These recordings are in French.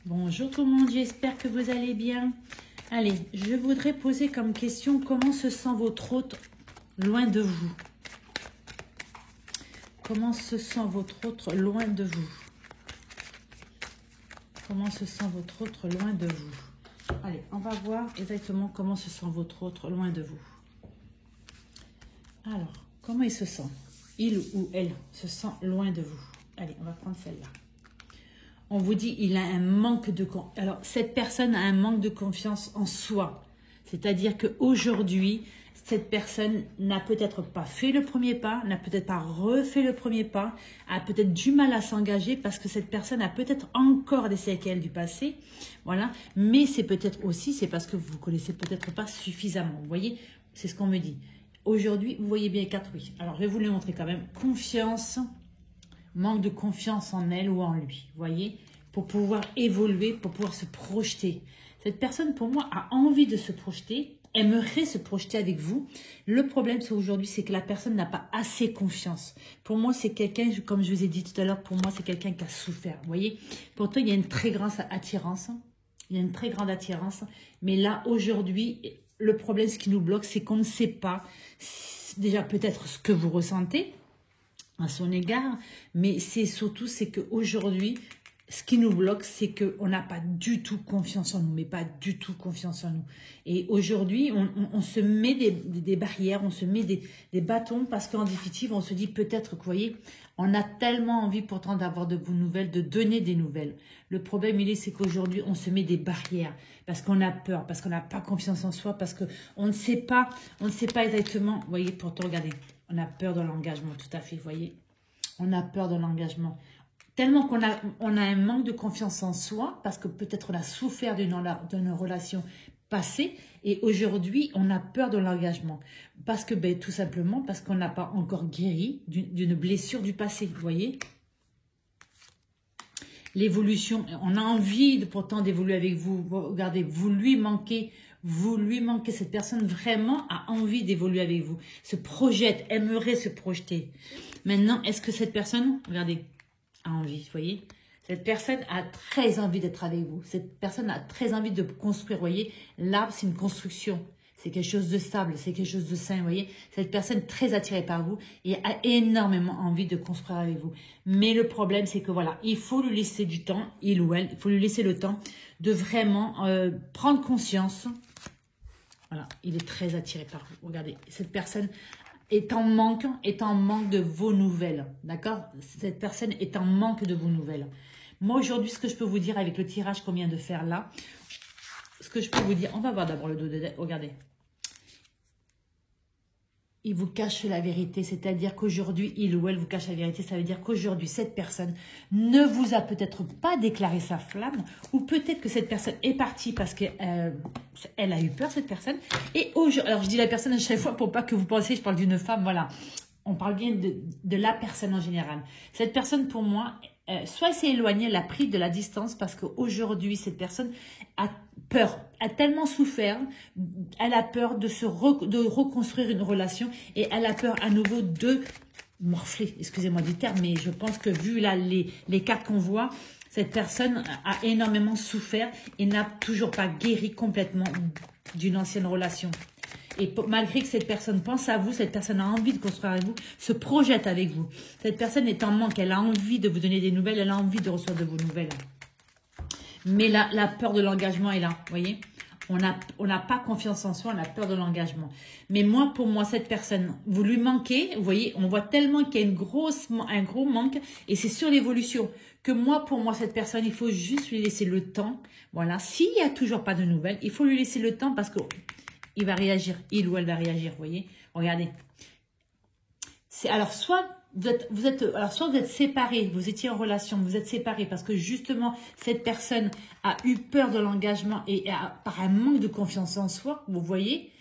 Bonjour tout le monde, j'espère que vous allez bien. Allez, je voudrais poser comme question, comment se sent votre hôte loin de vous? Comment se sent votre hôte loin de vous? Comment se sent votre hôte loin de vous? Allez, on va voir exactement comment se sent votre hôte loin de vous. Alors, comment il se sent? Il ou elle se sent loin de vous. Allez, on va prendre celle-là. On vous dit, il a un manque de confiance. Alors, cette personne a un manque de confiance en soi. C'est-à-dire qu'aujourd'hui, cette personne n'a peut-être pas fait le premier pas, n'a peut-être pas refait le premier pas, a peut-être du mal à s'engager parce que cette personne a peut-être encore des séquelles du passé. Voilà. Mais c'est peut-être aussi, c'est parce que vous ne connaissez peut-être pas suffisamment. Vous voyez, c'est ce qu'on me dit. Aujourd'hui, vous voyez bien les cartes, oui. Alors, je vais vous les montrer quand même. Confiance. Manque de confiance en elle ou en lui, vous voyez, pour pouvoir évoluer, pour pouvoir se projeter. Cette personne, pour moi, a envie de se projeter, aimerait se projeter avec vous. Le problème, c'est aujourd'hui, c'est que la personne n'a pas assez confiance. Pour moi, c'est quelqu'un, comme je vous ai dit tout à l'heure, pour moi, c'est quelqu'un qui a souffert, vous voyez. Pourtant, il y a une très grande attirance, mais là, aujourd'hui, le problème, ce qui nous bloque, c'est qu'on ne sait pas, déjà peut-être ce que vous ressentez, à son égard, mais c'est surtout c'est qu'aujourd'hui, ce qui nous bloque, c'est qu'on n'a pas du tout confiance en nous, mais pas du tout confiance en nous. Et aujourd'hui, on se met des barrières, on se met des bâtons parce qu'en définitive, on se dit peut-être que, vous voyez, on a tellement envie pourtant d'avoir de vos nouvelles, de donner des nouvelles. Le problème, c'est qu'aujourd'hui, on se met des barrières parce qu'on a peur, parce qu'on n'a pas confiance en soi, parce qu'on ne sait pas exactement, vous voyez, pourtant, regardez, on a peur de l'engagement, tout à fait, vous voyez. On a peur de l'engagement. Tellement qu'on a un manque de confiance en soi, parce que peut-être on a souffert d'une relation passée, et aujourd'hui, on a peur de l'engagement. Parce que, tout simplement, parce qu'on n'a pas encore guéri d'une blessure du passé, vous voyez. L'évolution, on a envie pourtant d'évoluer avec vous. Regardez, vous lui manquez, cette personne vraiment a envie d'évoluer avec vous, se projette, aimerait se projeter. Maintenant, est-ce que cette personne, regardez, a envie, vous voyez, cette personne a très envie d'être avec vous, cette personne a très envie de construire, vous voyez, l'arbre c'est une construction, c'est quelque chose de stable, c'est quelque chose de sain, vous voyez, cette personne très attirée par vous et a énormément envie de construire avec vous. Mais le problème, c'est que voilà, il faut lui laisser du temps, il ou elle, il faut lui laisser le temps de vraiment prendre conscience. Voilà, il est très attiré par vous. Regardez, cette personne est en manque de vos nouvelles, d'accord? Cette personne est en manque de vos nouvelles. Moi, aujourd'hui, ce que je peux vous dire avec le tirage qu'on vient de faire là, ce que je peux vous dire, on va voir d'abord le dos de... Regardez. Il vous cache la vérité, c'est-à-dire qu'aujourd'hui, il ou elle vous cache la vérité. Ça veut dire qu'aujourd'hui, cette personne ne vous a peut-être pas déclaré sa flamme, ou peut-être que cette personne est partie parce qu'elle a eu peur, cette personne. Et aujourd'hui, alors je dis la personne à chaque fois pour pas que vous pensiez, je parle d'une femme, voilà. On parle bien de la personne en général. Cette personne, pour moi, soit elle s'est éloignée, elle a pris de la distance parce qu'aujourd'hui, cette personne a peur, a tellement souffert, elle a peur de reconstruire une relation et elle a peur à nouveau de morfler, excusez-moi du terme, mais je pense que vu là les cartes qu'on voit, cette personne a énormément souffert et n'a toujours pas guéri complètement d'une ancienne relation. Et malgré que cette personne pense à vous, cette personne a envie de construire avec vous, se projette avec vous. Cette personne est en manque, elle a envie de vous donner des nouvelles, elle a envie de recevoir de vos nouvelles. Mais la peur de l'engagement est là, vous voyez. On n'a pas confiance en soi, on a peur de l'engagement. Mais moi, pour moi, cette personne, vous lui manquez, vous voyez, on voit tellement qu'il y a un gros manque, et c'est sur l'évolution. Que moi, pour moi, cette personne, il faut juste lui laisser le temps. Voilà, s'il n'y a toujours pas de nouvelles, il faut lui laisser le temps parce que... il va réagir, il ou elle va réagir, vous voyez. Regardez. Alors, soit vous êtes séparés, vous étiez en relation, vous êtes séparés parce que justement, cette personne a eu peur de l'engagement et par un manque de confiance en soi, vous voyez.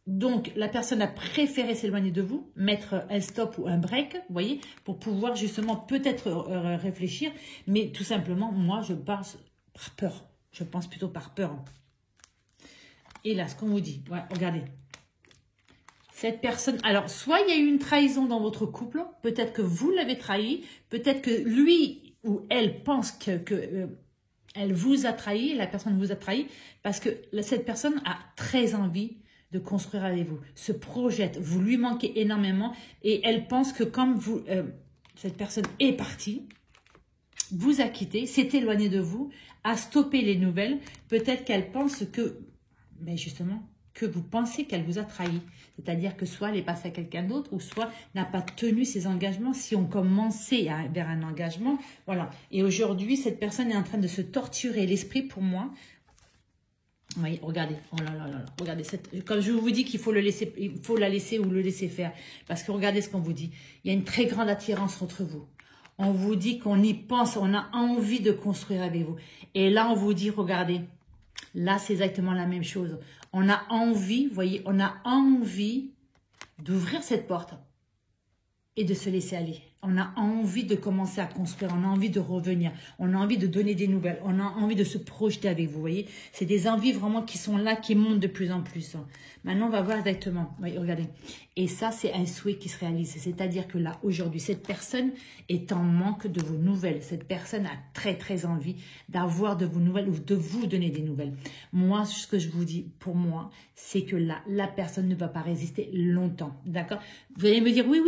Donc, la personne a préféré s'éloigner de vous, mettre un stop ou un break, vous voyez, pour pouvoir justement peut-être réfléchir. Mais tout simplement, moi, je pense par peur. Je pense plutôt par peur. Et là, ce qu'on vous dit, ouais, regardez. Cette personne, alors, soit il y a eu une trahison dans votre couple, peut-être que vous l'avez trahi, peut-être que lui ou elle pense que Elle vous a trahi, la personne vous a trahi parce que cette personne a très envie de construire avec vous, se projette, vous lui manquez énormément et elle pense que comme vous, cette personne est partie, vous a quitté, s'est éloignée de vous, a stoppé les nouvelles, peut-être qu'elle pense que, ben justement, que vous pensez qu'elle vous a trahi. C'est-à-dire que soit elle est passée à quelqu'un d'autre, ou soit n'a pas tenu ses engagements. Si on commençait vers un engagement, voilà. Et aujourd'hui, cette personne est en train de se torturer l'esprit pour moi. Oui, regardez, oh là là là là, regardez, comme je vous dis qu'il faut il faut la laisser ou le laisser faire. Parce que regardez ce qu'on vous dit. Il y a une très grande attirance entre vous. On vous dit qu'on y pense, on a envie de construire avec vous. Et là, on vous dit, regardez, là, c'est exactement la même chose. On a envie, vous voyez, on a envie d'ouvrir cette porte et de se laisser aller. On a envie de commencer à construire, on a envie de revenir, on a envie de donner des nouvelles, on a envie de se projeter avec vous, vous voyez. C'est des envies vraiment qui sont là, qui montent de plus en plus. Maintenant, on va voir exactement, voyez, regardez. Et ça, c'est un souhait qui se réalise. C'est-à-dire que là, aujourd'hui, cette personne est en manque de vos nouvelles. Cette personne a très, très envie d'avoir de vos nouvelles ou de vous donner des nouvelles. Moi, ce que je vous dis, pour moi, c'est que là, la personne ne va pas résister longtemps, d'accord? Vous allez me dire, oui,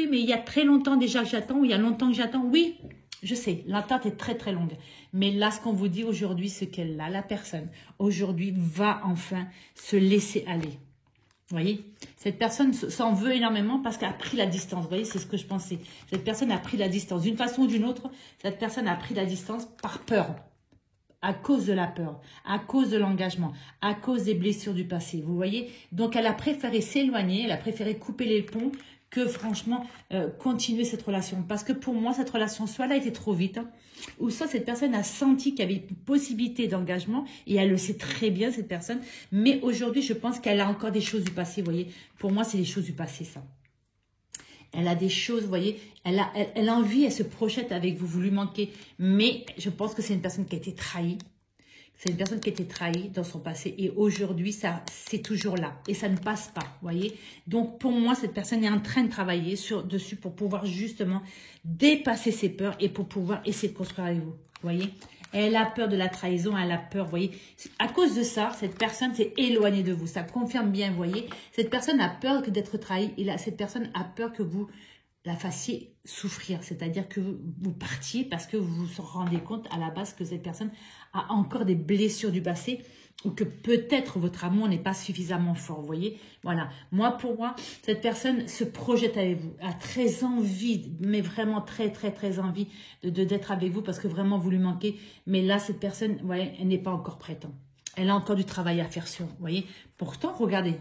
mais il y a très longtemps déjà que j'attends, ou il y a longtemps que j'attends. Oui, je sais, l'attente est très très longue. Mais là, ce qu'on vous dit aujourd'hui, c'est qu'elle, là, la personne, aujourd'hui, va enfin se laisser aller. Vous voyez, cette personne s'en veut énormément parce qu'elle a pris la distance. Vous voyez, c'est ce que je pensais. Cette personne a pris la distance. D'une façon ou d'une autre, cette personne a pris la distance par peur. À cause de la peur, à cause de l'engagement, à cause des blessures du passé. Vous voyez, donc elle a préféré s'éloigner, elle a préféré couper les ponts que franchement continuer cette relation. Parce que pour moi, cette relation, soit elle a été trop vite, hein, ou soit cette personne a senti qu'il y avait une possibilité d'engagement, et elle le sait très bien, cette personne. Mais aujourd'hui, je pense qu'elle a encore des choses du passé, vous voyez. Pour moi, c'est des choses du passé, ça. Elle a des choses, vous voyez, elle a envie, elle se projette avec vous, vous lui manquez. Mais je pense que c'est une personne qui a été trahie. C'est une personne qui a été trahie dans son passé. Et aujourd'hui, ça, c'est toujours là. Et ça ne passe pas, vous voyez. Donc, pour moi, cette personne est en train de travailler dessus pour pouvoir justement dépasser ses peurs et pour pouvoir essayer de construire avec vous, vous voyez. Elle a peur de la trahison, elle a peur, vous voyez. À cause de ça, cette personne s'est éloignée de vous. Ça confirme bien, vous voyez. Cette personne a peur d'être trahie et là, cette personne a peur que vous la fassiez souffrir. C'est-à-dire que vous partiez parce que vous vous rendez compte à la base que cette personne a encore des blessures du passé ou que peut-être votre amour n'est pas suffisamment fort, vous voyez. Voilà. Pour moi, cette personne se projette avec vous, a très envie, mais vraiment très, très, très envie d'être avec vous parce que vraiment vous lui manquez. Mais là, cette personne, ouais, elle n'est pas encore prête. Hein. Elle a encore du travail à faire sur, vous voyez. Pourtant, regardez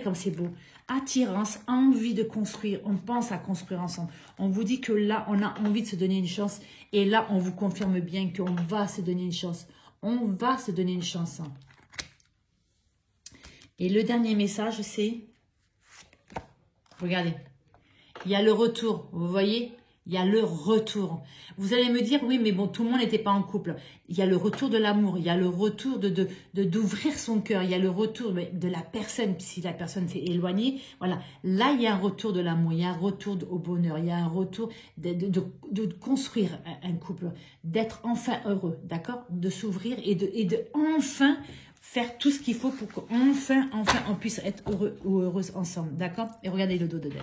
comme c'est beau. Attirance, envie de construire. On pense à construire ensemble. On vous dit que là, on a envie de se donner une chance. Et là, on vous confirme bien qu'on va se donner une chance. On va se donner une chance. Hein. Et le dernier message, c'est... Regardez. Il y a le retour. Vous voyez ? Il y a le retour. Vous allez me dire, oui, mais bon, tout le monde n'était pas en couple. Il y a le retour de l'amour. Il y a le retour d'ouvrir son cœur. Il y a le retour de la personne, si la personne s'est éloignée. Voilà. Là, il y a un retour de l'amour. Il y a un retour au bonheur. Il y a un retour de construire un couple. D'être enfin heureux. D'accord ? De s'ouvrir et de enfin faire tout ce qu'il faut pour qu'enfin, on puisse être heureux ou heureuse ensemble. D'accord ? Et regardez le dos de d'elle.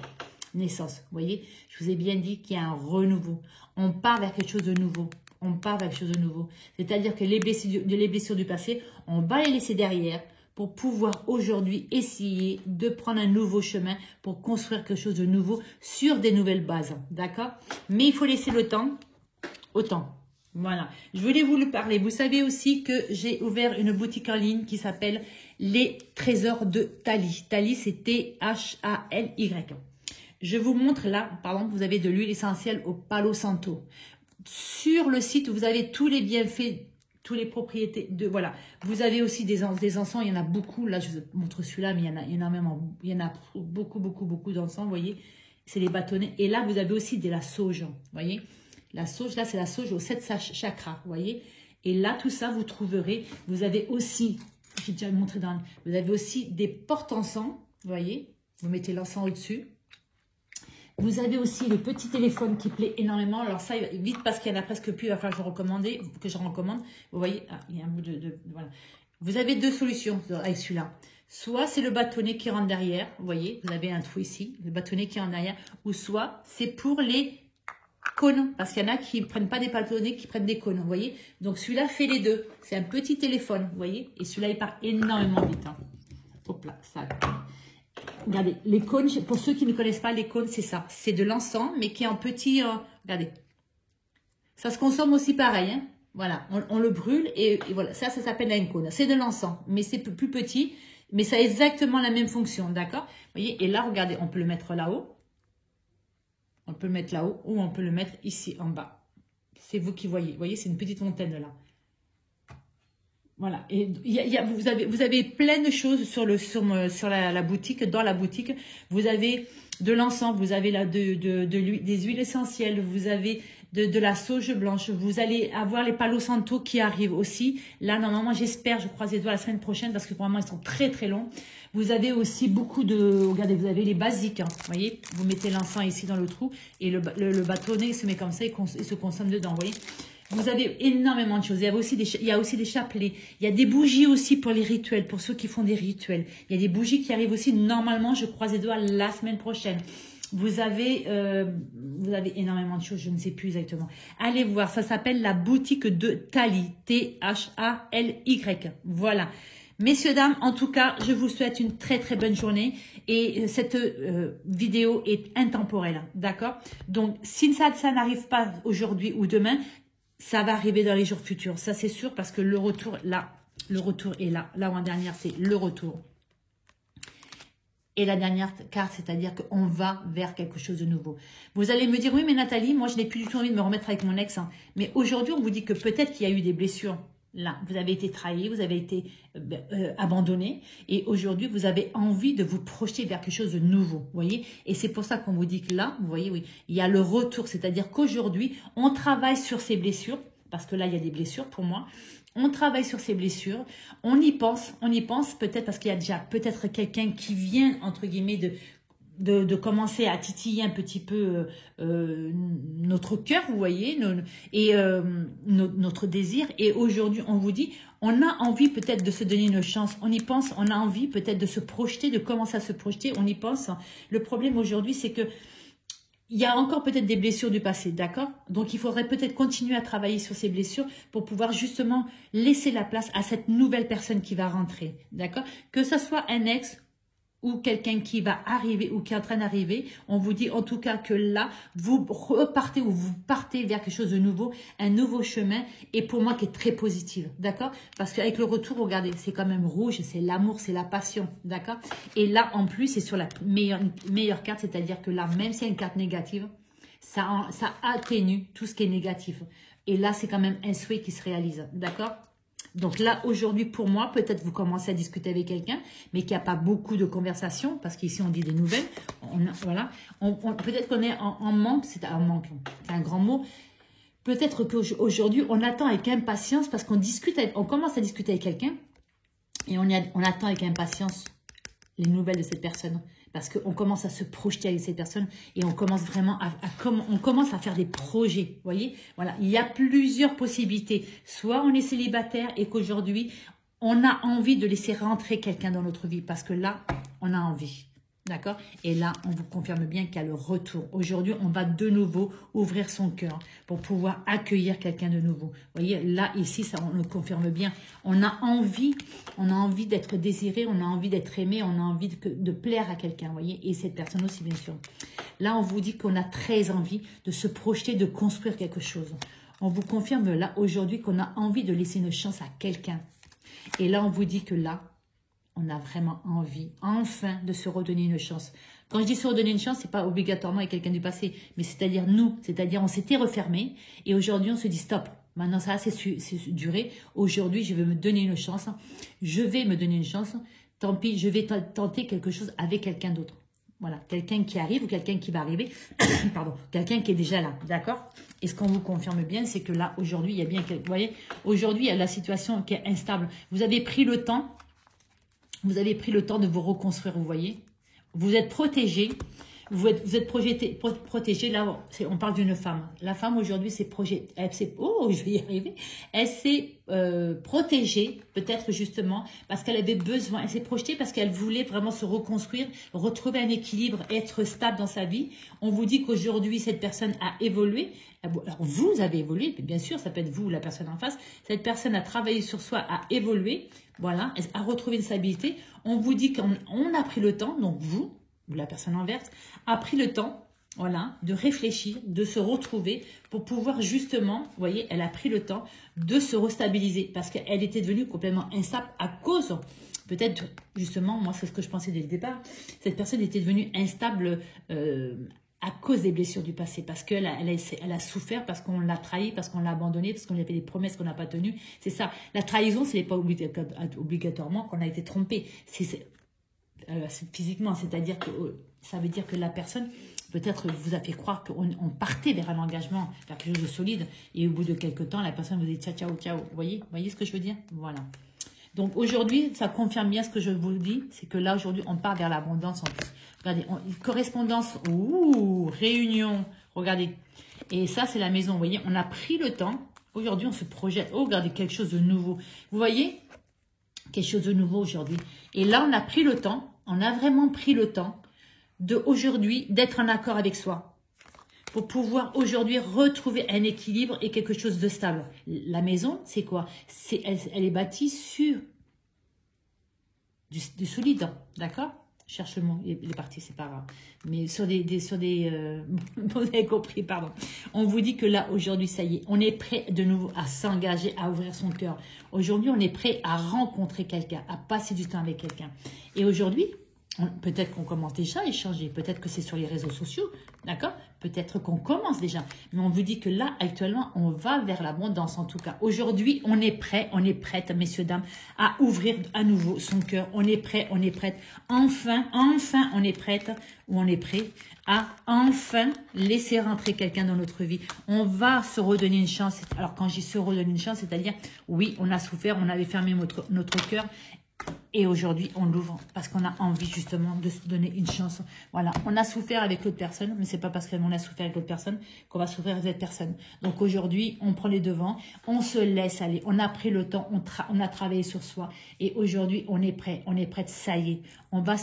Naissance, vous voyez, je vous ai bien dit qu'il y a un renouveau. On part vers quelque chose de nouveau. On part vers quelque chose de nouveau. C'est-à-dire que les blessures du passé, on va les laisser derrière pour pouvoir aujourd'hui essayer de prendre un nouveau chemin pour construire quelque chose de nouveau sur des nouvelles bases. D'accord? Mais il faut laisser le temps au temps. Voilà. Je voulais vous le parler. Vous savez aussi que j'ai ouvert une boutique en ligne qui s'appelle Les Trésors de Thalie. Thalie, c'est T-H-A-L-Y. Je vous montre là, par exemple, vous avez de l'huile essentielle au Palo Santo. Sur le site, vous avez tous les bienfaits, toutes les propriétés. Voilà. Vous avez aussi des encens, il y en a beaucoup. Là, je vous montre celui-là, mais il y en a énormément. Il y en a beaucoup d'encens, vous voyez. C'est les bâtonnets. Et là, vous avez aussi de la sauge, vous voyez. La sauge, là, c'est la sauge aux 7 chakras, vous voyez. Et là, tout ça, vous trouverez. Vous avez aussi, j'ai déjà montré vous avez aussi des porte-encens, vous voyez. Vous mettez l'encens au-dessus. Vous avez aussi le petit téléphone qui plaît énormément. Alors ça, vite parce qu'il y en a presque plus, il va falloir que je recommande. Vous voyez, ah, il y a un bout voilà. Vous avez deux solutions avec celui-là. Soit c'est le bâtonnet qui rentre derrière, vous voyez, vous avez un trou ici, le bâtonnet qui rentre derrière. Ou soit c'est pour les cônes, parce qu'il y en a qui ne prennent pas des bâtonnets, qui prennent des cônes, vous voyez. Donc celui-là fait les deux. C'est un petit téléphone, vous voyez. Et celui-là, il part énormément vite. Hein. Hop là, ça. Regardez, les cônes, pour ceux qui ne connaissent pas les cônes, c'est ça. C'est de l'encens, mais qui est en petit... regardez. Ça se consomme aussi pareil. Hein. Voilà, on le brûle et voilà. Ça s'appelle un cône. C'est de l'encens, mais c'est plus petit. Mais ça a exactement la même fonction, d'accord? Vous voyez, et là, regardez, on peut le mettre là-haut. On peut le mettre là-haut ou on peut le mettre ici en bas. C'est vous qui voyez. Vous voyez, c'est une petite fontaine là. Voilà, et vous avez plein de choses sur la boutique, dans la boutique. Vous avez de l'encens, vous avez là des huiles essentielles, vous avez de la sauge blanche, vous allez avoir les Palo Santo qui arrivent aussi. Là, normalement, j'espère, je croise les doigts la semaine prochaine parce que pour le moment, ils sont très très longs. Vous avez aussi beaucoup de, regardez, vous avez les basiques, hein, vous voyez, vous mettez l'encens ici dans le trou et le bâtonnet il se met comme ça, il se consomme dedans, vous voyez. Vous avez énormément de choses. Il y a aussi des chapelets. Il y a des bougies aussi pour les rituels, pour ceux qui font des rituels. Il y a des bougies qui arrivent aussi. Normalement, je croise les doigts la semaine prochaine. Vous avez énormément de choses. Je ne sais plus exactement. Allez voir. Ça s'appelle la boutique de Thaly. T-H-A-L-Y. Voilà. Messieurs, dames, en tout cas, je vous souhaite une très très bonne journée et cette vidéo est intemporelle. D'accord? Donc, si ça n'arrive pas aujourd'hui ou demain, ça va arriver dans les jours futurs, ça c'est sûr, parce que le retour est là. L'avant dernière, c'est le retour. Et la dernière carte, c'est-à-dire qu'on va vers quelque chose de nouveau. Vous allez me dire, oui, mais Nathalie, moi je n'ai plus du tout envie de me remettre avec mon ex. Hein. Mais aujourd'hui, on vous dit que peut-être qu'il y a eu des blessures. Là, vous avez été trahi, vous avez été abandonné. Et aujourd'hui, vous avez envie de vous projeter vers quelque chose de nouveau. Vous voyez? Et c'est pour ça qu'on vous dit que là, vous voyez, oui, il y a le retour. C'est-à-dire qu'aujourd'hui, on travaille sur ces blessures. Parce que là, il y a des blessures pour moi. On travaille sur ces blessures. On y pense peut-être parce qu'il y a déjà peut-être quelqu'un qui vient, entre guillemets, de commencer à titiller un petit peu notre cœur, vous voyez, notre désir. Et aujourd'hui, on vous dit, on a envie peut-être de se donner une chance. On y pense, on a envie peut-être de se projeter, de commencer à se projeter. On y pense. Le problème aujourd'hui, c'est que il y a encore peut-être des blessures du passé, d'accord? Donc, il faudrait peut-être continuer à travailler sur ces blessures pour pouvoir justement laisser la place à cette nouvelle personne qui va rentrer, d'accord? Que ce soit un ex ou quelqu'un qui va arriver ou qui est en train d'arriver, on vous dit en tout cas que là, vous repartez ou vous partez vers quelque chose de nouveau, un nouveau chemin, et pour moi qui est très positif, d'accord? Parce qu'avec le retour, regardez, c'est quand même rouge, c'est l'amour, c'est la passion, d'accord? Et là, en plus, c'est sur la meilleure carte, c'est-à-dire que là, même s'il y a une carte négative, ça atténue tout ce qui est négatif. Et là, c'est quand même un souhait qui se réalise, d'accord? Donc là, aujourd'hui, pour moi, peut-être vous commencez à discuter avec quelqu'un, mais qu'il n'y a pas beaucoup de conversation, parce qu'ici, on dit des nouvelles. Voilà. Peut-être qu'on est en manque, c'est un manque, c'est un grand mot. Peut-être qu'aujourd'hui, on attend avec impatience, parce on commence à discuter avec quelqu'un, et on attend avec impatience les nouvelles de cette personne. Parce qu'on commence à se projeter avec cette personne et on commence vraiment on commence à faire des projets, vous voyez. Voilà, il y a plusieurs possibilités. Soit on est célibataire et qu'aujourd'hui, on a envie de laisser rentrer quelqu'un dans notre vie parce que là, on a envie. D'accord? Et là, on vous confirme bien qu'il y a le retour. Aujourd'hui, on va de nouveau ouvrir son cœur pour pouvoir accueillir quelqu'un de nouveau. Vous voyez, là, ici, ça, on le confirme bien. On a envie d'être désiré, on a envie d'être aimé, on a envie de plaire à quelqu'un, vous voyez, et cette personne aussi, bien sûr. Là, on vous dit qu'on a très envie de se projeter, de construire quelque chose. On vous confirme là, aujourd'hui, qu'on a envie de laisser une chance à quelqu'un. Et là, on vous dit que là, on a vraiment envie, enfin, de se redonner une chance. Quand je dis se redonner une chance, c'est pas obligatoirement avec quelqu'un du passé, mais c'est-à-dire nous, c'est-à-dire on s'était refermé et aujourd'hui on se dit stop. Maintenant ça c'est duré. Aujourd'hui je vais me donner une chance. Je vais me donner une chance. Tant pis, je vais tenter quelque chose avec quelqu'un d'autre. Voilà, quelqu'un qui arrive ou quelqu'un qui va arriver. Pardon, quelqu'un qui est déjà là, d'accord? Et ce qu'on vous confirme bien, c'est que là aujourd'hui il y a bien, vous voyez, aujourd'hui il y a la situation qui est instable. Vous avez pris le temps. Vous avez pris le temps de vous reconstruire, vous voyez. Vous êtes protégé. Vous êtes protégé. Là, on parle d'une femme. La femme aujourd'hui, c'est oh, je vais y arriver. Elle s'est protégée, peut-être justement, parce qu'elle avait besoin. Elle s'est projetée parce qu'elle voulait vraiment se reconstruire, retrouver un équilibre, être stable dans sa vie. On vous dit qu'aujourd'hui, cette personne a évolué. Alors, vous avez évolué, bien sûr, ça peut être vous ou la personne en face. Cette personne a travaillé sur soi, a évolué, voilà, a retrouvé une stabilité. On vous dit qu'on a pris le temps, donc vous, ou la personne inverse, a pris le temps, voilà, de réfléchir, de se retrouver pour pouvoir justement, vous voyez, elle a pris le temps de se restabiliser parce qu'elle était devenue complètement instable à cause, peut-être justement, moi c'est ce que je pensais dès le départ, cette personne était devenue instable à cause des blessures du passé, parce qu'elle a souffert, parce qu'on l'a trahi, parce qu'on l'a abandonné, parce qu'on lui a fait des promesses qu'on n'a pas tenues. C'est ça. La trahison, ce n'est pas obligatoirement qu'on a été trompé. C'est physiquement, c'est-à-dire que ça veut dire que la personne, peut-être vous a fait croire qu'on partait vers un engagement, vers quelque chose de solide, et au bout de quelques temps, la personne vous dit ciao, ciao, ciao. Vous voyez ce que je veux dire? Voilà. Donc aujourd'hui, ça confirme bien ce que je vous dis, c'est que là aujourd'hui, on part vers l'abondance en plus. Regardez, correspondance, réunion, regardez. Et ça, c'est la maison, vous voyez, on a pris le temps. Aujourd'hui, on se projette. Oh, regardez, quelque chose de nouveau. Vous voyez, quelque chose de nouveau aujourd'hui. Et là, on a pris le temps, on a vraiment pris le temps aujourd'hui d'être en accord avec soi. Pour pouvoir aujourd'hui retrouver un équilibre et quelque chose de stable. La maison, c'est quoi? Elle est bâtie sur du solide, d'accord? Je cherche le mot, il est parti, c'est pas grave. Mais sur vous avez compris, pardon. On vous dit que là, aujourd'hui, ça y est, on est prêt de nouveau à s'engager, à ouvrir son cœur. Aujourd'hui, on est prêt à rencontrer quelqu'un, à passer du temps avec quelqu'un. Et aujourd'hui, peut-être qu'on commence déjà à échanger, peut-être que c'est sur les réseaux sociaux, d'accord? Peut-être qu'on commence déjà, mais on vous dit que là, actuellement, on va vers l'abondance en tout cas. Aujourd'hui, on est prêt, on est prête, messieurs, dames, à ouvrir à nouveau son cœur. On est prêt, on est prête. Enfin, on est prête, ou on est prêt à enfin laisser rentrer quelqu'un dans notre vie. On va se redonner une chance. Alors, quand je dis se redonner une chance, c'est-à-dire, oui, on a souffert, on avait fermé notre cœur. Et aujourd'hui, on l'ouvre parce qu'on a envie justement de se donner une chance. Voilà, on a souffert avec l'autre personne, mais c'est pas parce qu'on a souffert avec l'autre personne qu'on va souffrir avec cette personne. Donc aujourd'hui, on prend les devants, on se laisse aller, on a pris le temps, on a travaillé sur soi. Et aujourd'hui, on est prêt, ça y est. On va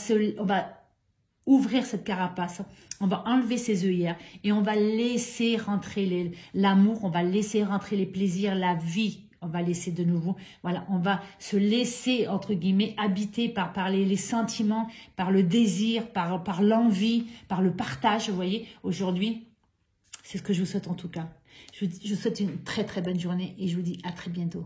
ouvrir cette carapace, on va enlever ses œillères et on va laisser rentrer l'amour, on va laisser rentrer les plaisirs, la vie. On va laisser de nouveau, voilà, on va se laisser, entre guillemets, habiter par les sentiments, par le désir, par l'envie, par le partage, vous voyez. Aujourd'hui, c'est ce que je vous souhaite en tout cas. Je vous souhaite une très très bonne journée et je vous dis à très bientôt.